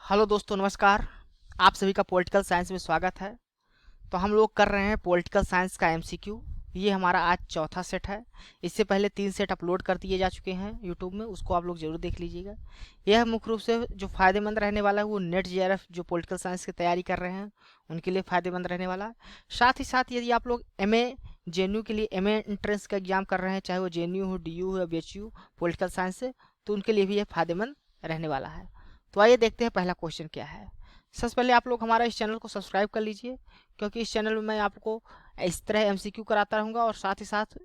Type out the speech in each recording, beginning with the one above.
Hello दोस्तों, नमस्कार। आप सभी का पॉलिटिकल साइंस में स्वागत है। तो हम लोग कर रहे हैं पॉलिटिकल साइंस का एमसीक्यू। ये हमारा आज चौथा सेट है। इससे पहले 3 सेट अपलोड कर दिए जा चुके हैं यूट्यूब में, उसको आप लोग जरूर देख लीजिएगा। यह मुख्य रूप से जो फ़ायदेमंद रहने वाला है वो नेट जेआरएफ जो पॉलिटिकल साइंस की तैयारी कर रहे हैं उनके लिए फ़ायदेमंद रहने वाला है। साथ ही साथ यदि आप लोग एमए जेएनयू के लिए एमए एंट्रेंस का एग्जाम कर रहे हैं, चाहे वो जेएनयू हो, डीयू हो या बीएचयू पॉलिटिकल साइंस से, तो उनके लिए भी यह फ़ायदेमंद रहने वाला है। तो आइए देखते हैं पहला क्वेश्चन क्या है। सबसे पहले आप लोग हमारा इस चैनल को सब्सक्राइब कर लीजिए, क्योंकि इस चैनल में मैं आपको इस तरह एमसीक्यू कराता रहूँगा और साथ ही साथ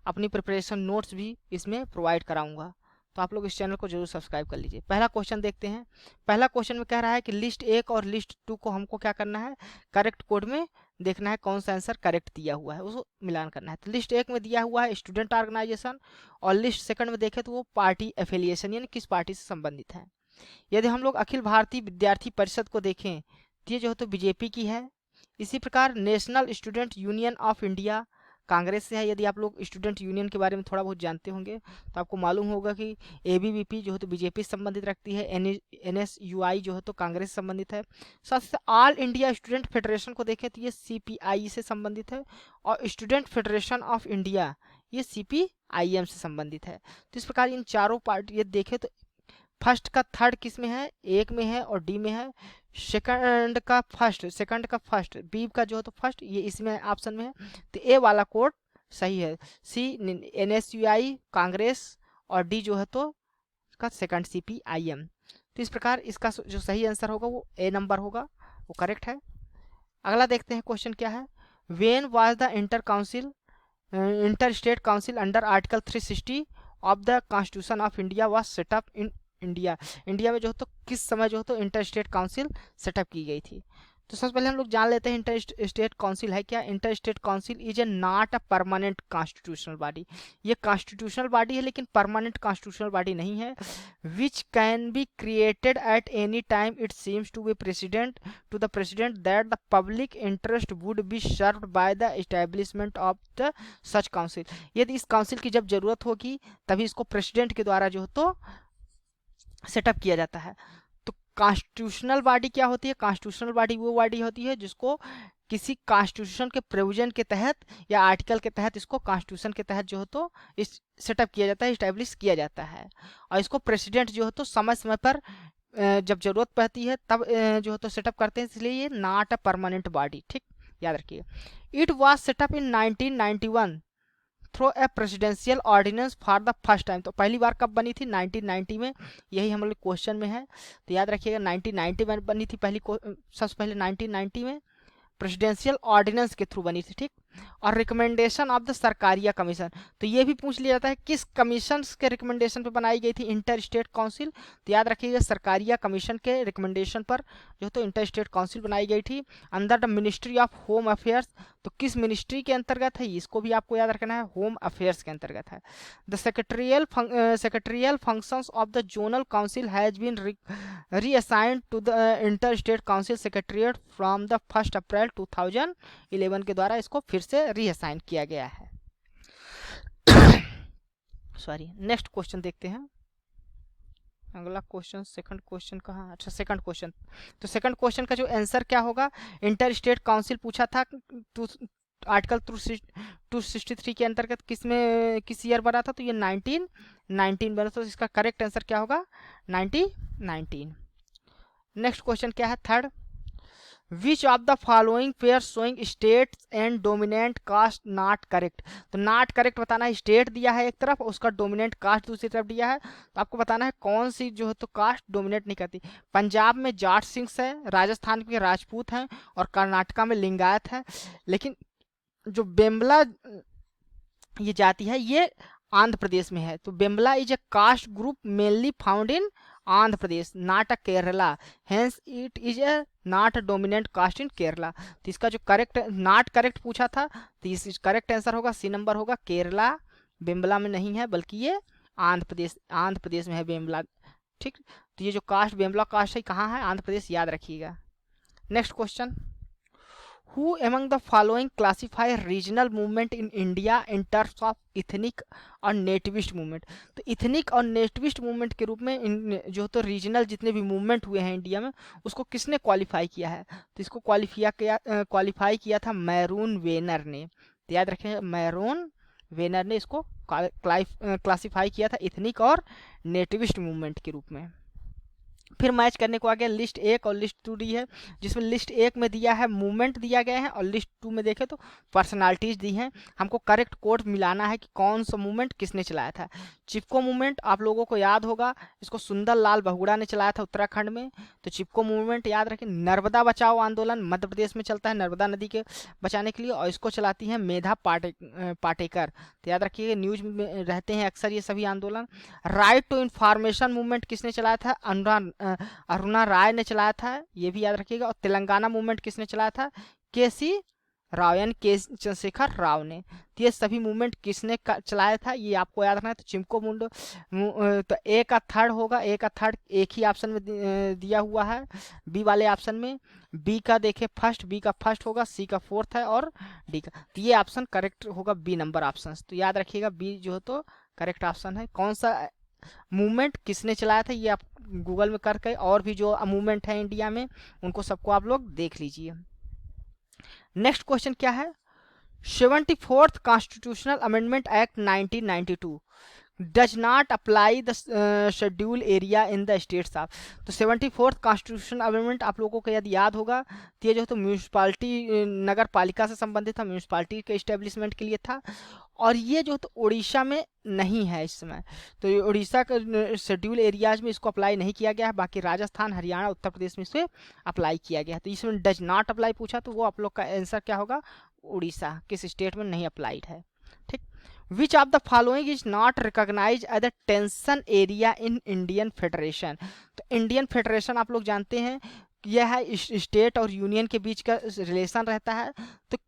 अपनी प्रिपरेशन नोट्स भी इसमें प्रोवाइड कराऊंगा। तो आप लोग इस चैनल को जरूर सब्सक्राइब कर लीजिए। पहला क्वेश्चन देखते हैं। पहला क्वेश्चन में कह रहा है कि लिस्ट 1 और लिस्ट 2 को हमको क्या करना है, करेक्ट कोड में देखना है कौन सा आंसर करेक्ट दिया हुआ है, उसको मिलान करना है। तो लिस्ट 1 में दिया हुआ है स्टूडेंट ऑर्गेनाइजेशन, और लिस्ट सेकंड में देखें तो वो पार्टी एफिलिएशन यानी किस पार्टी से संबंधित है। यदि हम लोग अखिल भारतीय विद्यार्थी परिषद को देखें तो ये जो है तो बीजेपी की है। इसी प्रकार national student union of India Congress से है। यदि आप लोग स्टूडेंट यूनियन के बारे में थोड़ा बहुत जानते होंगे तो आपको मालूम होगा कि एबीवीपी जो है तो बीजेपी से संबंधित रखती है, एनएसयूआई जो है तो कांग्रेस से संबंधित है। साथ ही ऑल इंडिया स्टूडेंट फेडरेशन को देखें तो ये सीपीआई से संबंधित है, और स्टूडेंट फेडरेशन ऑफ इंडिया ये सीपीआईएम से संबंधित है। तो इस प्रकार इन चारों पार्टी ये देखें तो फर्स्ट का थर्ड किस में है, एक में है और डी में है। सेकंड का फर्स्ट, बी का जो है तो फर्स्ट, ये इसमें ऑप्शन में है। तो ए वाला कोड सही है, सी एनएसयूआई कांग्रेस, और डी जो है तो का सेकंड सीपीआईएम। तो इस प्रकार इसका जो सही आंसर होगा वो ए नंबर होगा, वो करेक्ट है। अगला देखते हैं क्वेश्चन क्या है। When was the inter state council under article 360 of the constitution of India was setup in India. India में जो है तो किस समय जो है तो इंटर स्टेट काउंसिल सेटअप की गई थी। तो सबसे पहले हम लोग जान लेते हैं इंटर स्टेट काउंसिल है क्या। Inter state council is a not a permanent constitutional body. ये कॉन्स्टिट्यूशनल बॉडी है लेकिन परमानेंट कॉन्स्टिट्यूशनल बॉडी नहीं है। Which can be created at any time it seems to be president to the president that the public interest would be served by the establishment of the such council. यदि इस council की जब जरूरत होगी तभी इसको प्रेसिडेंट के द्वारा जो है तो सेटअप किया जाता है। तो कॉन्स्टिट्यूशनल बॉडी क्या होती है, कॉन्स्टिट्यूशनल बॉडी वो बॉडी होती है जिसको किसी कॉन्स्टिट्यूशन के प्रोविजन के तहत या आर्टिकल के तहत, इसको कॉन्स्टिट्यूशन के तहत जो है तो इस सेटअप किया जाता है, इस्टेब्लिश किया जाता है। और इसको प्रेसिडेंट जो है तो समय समय पर जब जरूरत पड़ती है तब जो है तो सेटअप करते हैं, इसलिए ये नॉट अ परमानेंट बॉडी। ठीक, याद रखिए। It was setup in 1991 through a presidential ordinance for the first time. तो पहली बार कब बनी थी, 1990 में। यही हम लोग क्वेश्चन में है, तो याद रखिएगा 1990 में बनी थी सबसे पहले 1990 में प्रेसिडेंशियल ऑर्डिनेंस के थ्रू बनी थी। ठीक, और recommendation of the Sarkaria commission, तो ये भी पूछ लिया जाता है किस कमीशन के रिकमेंडेशन पे बनाई गई थी इंटर स्टेट काउंसिल। तो याद रखिएगा सरकारिया कमीशन के रिकमेंडेशन पर जो तो इंटर स्टेट काउंसिल बनाई गई थी under the ministry of home affairs. तो किस मिनिस्ट्री के अंतर्गत है इसको भी आपको याद रखना है, होम अफेयर्स के अंतर्गत है। The secretarial functions of the zonal council has been reassigned to the inter state council secretariat from the 1 April 2011 के द्वारा इसको फिर से रीअसाइन किया गया है। सॉरी, नेक्स्ट क्वेश्चन देखते हैं। अगला क्वेश्चन सेकंड क्वेश्चन कहाँ, अच्छा सेकंड क्वेश्चन। तो सेकंड क्वेश्चन का जो आंसर क्या होगा, इंटर स्टेट काउंसिल पूछा था आर्टिकल 263 के अंतर्गत किस ईयर बना था, तो ये 1919 बना। तो इसका करेक्ट आंसर क्या होगा, 1919। नेक्स्ट क्वेश्चन क्या है, third. Which of the following pair showing state and dominant caste not correct. तो नॉट करेक्ट बताना है, स्टेट दिया है एक तरफ, उसका डोमिनेंट कास्ट दूसरी तरफ दिया है, तो आपको बताना है कौन सी जो है तो कास्ट डोमिनेट नहीं करती। पंजाब में जाट सिंह है, राजस्थान के राजपूत हैं, और कर्नाटका में लिंगायत है। लेकिन जो बेम्बला ये जाति है ये आंध्र प्रदेश में है। तो Bembla is a caste group mainly found in Andhra Pradesh, not a Kerala, hence it is a not a dominant caste in Kerala. तो इसका जो करेक्ट नॉट करेक्ट पूछा था, तो इस करेक्ट आंसर होगा सी नंबर होगा, केरला बेम्बला में नहीं है बल्कि ये आंध्र प्रदेश में है बेम्बला। ठीक, तो ये जो कास्ट बेम्बला कास्ट है कहाँ है, आंध्र प्रदेश, याद रखिएगा। Next question. Who among the following classify regional movement in India in terms of ethnic और नेटिविस्ट मूवमेंट। तो इथनिक और नेटिविस्ट मूवमेंट के रूप में इन जो तो रीजनल जितने भी मूवमेंट हुए हैं इंडिया में उसको किसने क्वालिफाई किया है? तो इसको क्वालिफाई किया था मैरून वेनर ने। तो याद रखें, मैरून वेनर ने इसको क्लासिफाई किया था इथनिक और नेटिविस्ट मूवमेंट के रूप में। फिर मैच करने को आ गया लिस्ट 1 और लिस्ट 2 दी है, जिसमें लिस्ट 1 में दिया है मूवमेंट दिया गया है और लिस्ट 2 में देखें तो पर्सनालिटीज़ दी हैं। हमको करेक्ट कोड मिलाना है कि कौन सा मूवमेंट किसने चलाया था। चिपको मूवमेंट आप लोगों को याद होगा, इसको सुंदर लाल बहुगुणा ने चलाया था उत्तराखंड में। तो चिपको मूवमेंट याद रखें। नर्मदा बचाओ आंदोलन मध्य प्रदेश में चलता है नर्मदा नदी के बचाने के लिए, और इसको चलाती है मेधा पाटेकर। तो याद रखिए न्यूज में रहते हैं अक्सर ये सभी आंदोलन। राइट टू इंफॉर्मेशन मूवमेंट किसने चलाया था? अरुणा राय ने चलाया था, ये भी याद रखिएगा। और तेलंगाना मूवमेंट किसने चलाया था? केसी राव यानी के चंद्रशेखर राव ने। तो ये सभी मूवमेंट किसने चलाया था ये आपको याद रखना है। तो चिमको मुंडो तो ए का थर्ड होगा, ए का थर्ड एक ही ऑप्शन में दिया हुआ है बी वाले ऑप्शन में। बी का देखें फर्स्ट, बी का फर्स्ट होगा, सी का फोर्थ है और डी का। तो ये ऑप्शन करेक्ट होगा बी नंबर ऑप्शन। तो याद रखिएगा बी जो है तो करेक्ट ऑप्शन है। कौन सा मूवमेंट किसने चलाया था ये आप गूगल में करके, और भी जो मूवमेंट है इंडिया में उनको सबको आप लोग देख लीजिए। नेक्स्ट क्वेश्चन क्या है? 74th constitutional amendment act 1992 does not apply the schedule area in the states of. तो 74th कॉन्स्टिट्यूशन अमेंडमेंट आप लोगों को यदि याद होगा तो ये जो तो म्यूनसिपालिटी नगर पालिका से संबंधित था, म्यूनसिपालिटी के इस्टेब्लिशमेंट के लिए था, और ये जो तो उड़ीसा में नहीं है इस समय। तो ये उड़ीसा का शेड्यूल एरियाज में इसको अप्लाई नहीं किया गया है, बाकी राजस्थान हरियाणा उत्तर प्रदेश में इसे अप्लाई किया गया है। तो इसमें डज नॉट अप्लाई पूछा तो वो आप लोग का आंसर क्या होगा? उड़ीसा किस स्टेट में नहीं अप्लाइड है। ठीक। Which of the following is not recognise as a tension area in Indian federation. तो इंडियन फेडरेशन आप लोग जानते हैं यह है स्टेट और यूनियन के बीच का रिलेशन रहता है। तो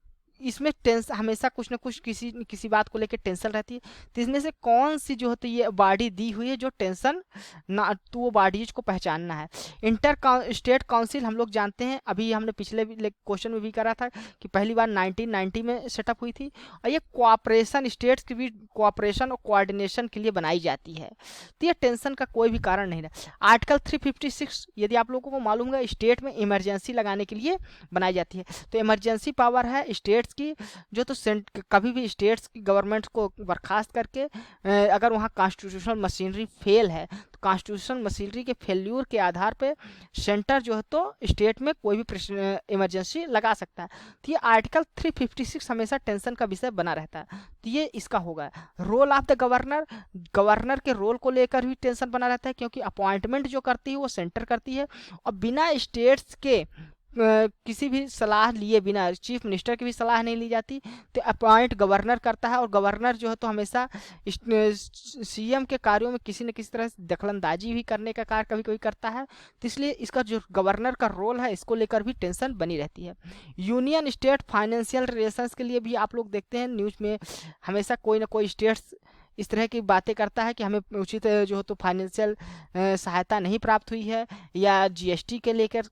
इसमें टेंस हमेशा कुछ ना कुछ किसी बात को लेकर टेंशन रहती है। तो इसमें से कौन सी जो होती है ये बॉडी दी हुई है जो टेंशन ना, तो वो बॉडीज को पहचानना है। इंटर स्टेट काउंसिल हम लोग जानते हैं, अभी हमने पिछले क्वेश्चन में भी करा था कि पहली बार 1990 में सेटअप हुई थी, और ये कोऑपरेशन स्टेट्स के बीच कोऑपरेशन और कोऑर्डिनेशन के लिए बनाई जाती है। तो ये टेंशन का कोई भी कारण नहीं है। आर्टिकल 356 यदि आप लोगों को मालूम है स्टेट में इमरजेंसी लगाने के लिए बनाई जाती है। तो इमरजेंसी पावर है स्टेट की जो तो कभी भी स्टेट्स की गवर्नमेंट को बर्खास्त करके अगर वहाँ कॉन्स्टिट्यूशनल मशीनरी फेल है तो कॉन्स्टिट्यूशनल मशीनरी के फेल्यूर के आधार पे सेंटर जो है तो स्टेट में कोई भी इमरजेंसी लगा सकता है। तो ये आर्टिकल 356 हमेशा टेंशन का विषय बना रहता है। तो ये इसका होगा। Role of the governor, governor के रोल को लेकर भी टेंशन बना रहता है क्योंकि अपॉइंटमेंट जो करती है वो सेंटर करती है, और बिना स्टेट्स के किसी भी सलाह लिए बिना, चीफ मिनिस्टर की भी सलाह नहीं ली जाती, तो अपॉइंट गवर्नर करता है। और गवर्नर जो है तो हमेशा सीएम के कार्यों में किसी न किसी तरह से दखलंदाजी भी करने का कार्य कभी कभी करता है। तो इसलिए इसका जो गवर्नर का रोल है इसको लेकर भी टेंशन बनी रहती है। यूनियन स्टेट फाइनेंशियल रिलेशंस के लिए भी आप लोग देखते हैं न्यूज़ में हमेशा कोई ना कोई स्टेट्स इस तरह की बातें करता है कि हमें उचित जो तो फाइनेंशियल सहायता नहीं प्राप्त हुई है, या जीएसटी के लेकर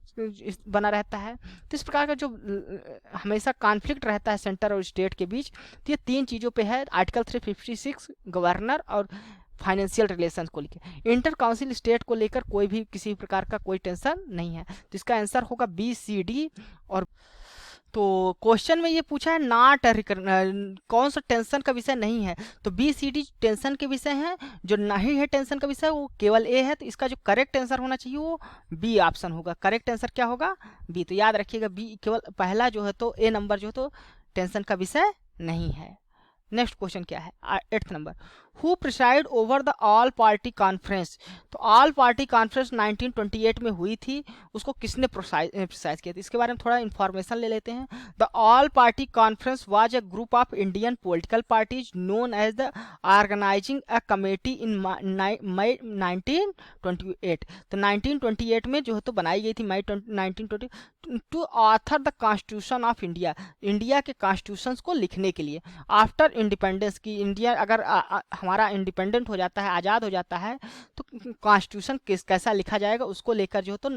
बना रहता है। तो इस प्रकार का जो हमेशा कॉन्फ्लिक्ट रहता है सेंटर और स्टेट के बीच, तो ये तीन चीज़ों पे है आर्टिकल 356, गवर्नर और फाइनेंशियल रिलेशन को लेकर। इंटर काउंसिल स्टेट को लेकर कोई भी किसी प्रकार का कोई टेंशन नहीं है। तो इसका आंसर होगा बी सी डी। और तो क्वेश्चन में ये पूछा है नॉट कौन सा टेंशन का विषय नहीं है, तो बी सी डी टेंशन के विषय हैं। जो नहीं है टेंशन का विषय वो केवल ए है। तो इसका जो करेक्ट आंसर होना चाहिए वो बी ऑप्शन होगा। करेक्ट आंसर क्या होगा? बी। तो याद रखिएगा बी केवल पहला जो है तो ए नंबर जो है तो टेंशन का विषय नहीं है। नेक्स्ट क्वेश्चन क्या है? 8th number. Who preside over the all party conference. तो ऑल पार्टी कॉन्फ्रेंस 1928 में हुई थी, उसको किसने प्रिसाइड किया था? इसके बारे में थोड़ा इन्फॉर्मेशन ले लेते हैं। The all party conference was a group of Indian political parties known as the organising a committee in May 1928। तो 1928 में जो है तो बनाई गई थी मई 1920 to author the constitution of India, India के कॉन्स्टिट्यूशन को लिखने के लिए। आफ्टर इंडिपेंडेंस की इंडिया अगर हमारा इंडिपेंडेंट हो जाता है, आज़ाद हो जाता है, तो कॉन्स्टिट्यूशन कैसा लिखा जाएगा उसको लेकर जो तो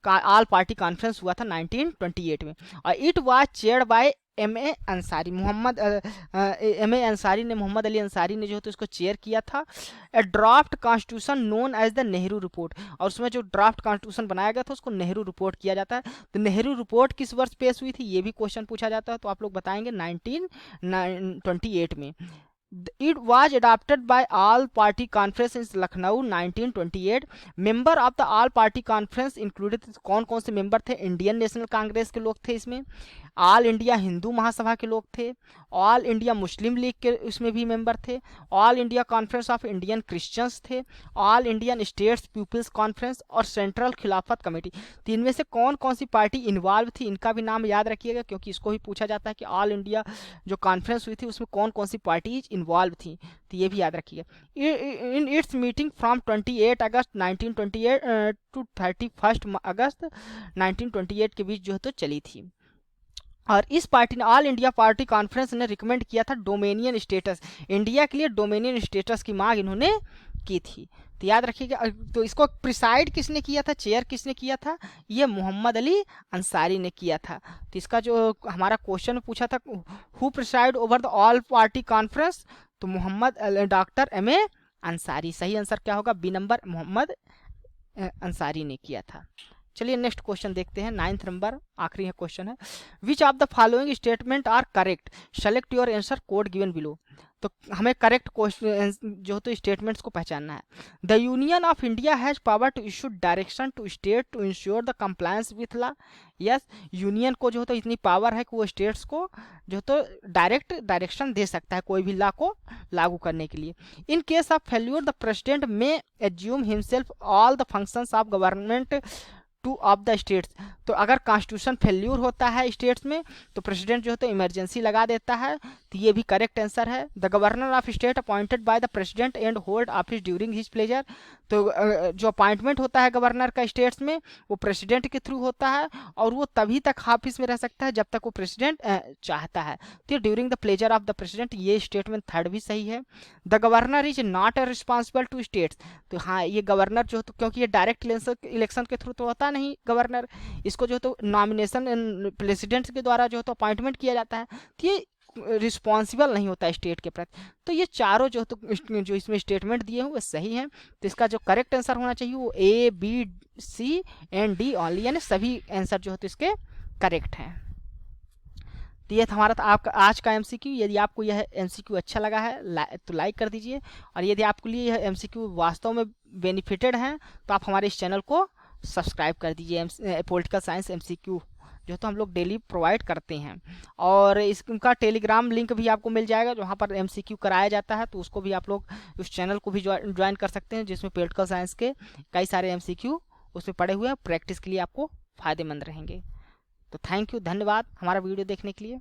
ऑल पार्टी कॉन्फ्रेंस हुआ था 1928 में। और it was chaired by M.A. Ansari, M.A. Ansari ने, मोहम्मद अली अंसारी ने जो है तो इसको चेयर किया था। A draft constitution known as the Nehru report, और उसमें जो ड्राफ्ट कॉन्स्टिट्यूशन बनाया गया था उसको नेहरू रिपोर्ट किया जाता है। तो नेहरू रिपोर्ट किस वर्ष पेश हुई थी ये भी क्वेश्चन पूछा जाता है, तो आप लोग बताएंगे 1928 में। It was adopted by All Party Conference in Lucknow 1928. Member of the all party conference included, कौन कौन से मेंबर थे? इंडियन नेशनल कांग्रेस के लोग थे इसमें, ऑल इंडिया हिंदू महासभा के लोग थे, ऑल इंडिया मुस्लिम लीग के उसमें भी मेंबर थे, all India conference of Indian Christians थे, all Indian states people's conference और सेंट्रल खिलाफत कमेटी। तो इनमें से कौन कौन सी पार्टी इन्वॉल्व थी इनका भी नाम याद रखिएगा, क्योंकि इसको भी पूछा जाता है कि ऑल इंडिया जो कॉन्फ्रेंस हुई थी उसमें कौन कौन सी पार्टीज इन्वॉल्व थी, तो ये भी याद रखिएगा। In its meeting from 28 August 1928 to 31 August 1928 के बीच जो है तो चली थी। और इस पार्टी ने, ऑल इंडिया पार्टी कॉन्फ्रेंस ने रिकमेंड किया था डोमेनियन स्टेटस, इंडिया के लिए डोमेनियन स्टेटस की मांग इन्होंने की थी, तो याद रखिएगा। तो इसको प्रिसाइड किसने किया था, चेयर किसने किया था? ये मोहम्मद अली अंसारी ने किया था। तो इसका जो हमारा क्वेश्चन पूछा था, who preside over the all party conference, तो डॉक्टर M.A. अंसारी। सही आंसर क्या होगा? बी नंबर, मोहम्मद अंसारी ने किया था। चलिए नेक्स्ट क्वेश्चन देखते हैं, 9th नंबर, आखिरी क्वेश्चन है। Which of the following statement are correct, select your answer, code given below. तो हमें करेक्ट क्वेश्चन जो तो स्टेटमेंट्स को पहचानना है। The union of India has power to issue direction to state to ensure the compliance with law. Yes, union को जो तो इतनी पावर है कि वो स्टेट्स को जो तो डायरेक्ट डायरेक्शन दे सकता है कोई भी लॉ को लागू करने के लिए। In case of failure the president may assume himself all the functions of government to of the states. तो अगर कॉन्स्टिट्यूशन फेल्यूर होता है स्टेट्स में तो प्रेसिडेंट जो है तो इमरजेंसी लगा देता है, तो ये भी करेक्ट आंसर है। The governor of state appointed by the president and hold office during his pleasure. तो जो अपॉइंटमेंट होता है गवर्नर का स्टेट्स में वो प्रेसिडेंट के थ्रू होता है, और वो तभी तक ऑफिस में रह सकता है जब तक वो प्रेसिडेंट चाहता है। तो during the pleasure of the president, ये स्टेटमेंट थर्ड भी सही है। The governor is not responsible to states. तो हाँ, ये गवर्नर जो तो, क्योंकि ये डायरेक्ट इलेक्शन के थ्रू तो होता नहीं गवर्नर, इसको जो तो नॉमिनेशन प्रेसिडेंट के द्वारा जो तो अपॉइंटमेंट किया जाता है, तो ये रिस्पॉन्सिबल नहीं होता स्टेट के प्रति। तो ये चारों जो तो जो इसमें स्टेटमेंट दिए हुए सही हैं। तो इसका जो करेक्ट आंसर होना चाहिए वो A, B, C and D only, यानी सभी आंसर जो है तो इसके करेक्ट हैं। तो ये था हमारा आपका आज का MCQ। यदि आपको यह MCQ अच्छा लगा है तो लाइक कर दीजिए, और यदि आपके लिए यह MCQ वास्तव में बेनिफिटेड हैं तो आप हमारे इस चैनल को सब्सक्राइब कर दीजिए। पॉलिटिकल साइंस MCQ जो तो हम लोग डेली प्रोवाइड करते हैं, और इसका टेलीग्राम लिंक भी आपको मिल जाएगा जहाँ पर MCQ कराया जाता है, तो उसको भी आप लोग उस चैनल को भी ज्वाइन कर सकते हैं, जिसमें पॉलिटिकल साइंस के कई सारे MCQ उसमें पड़े हुए हैं, प्रैक्टिस के लिए आपको फ़ायदेमंद रहेंगे। तो थैंक यू, धन्यवाद हमारा वीडियो देखने के लिए।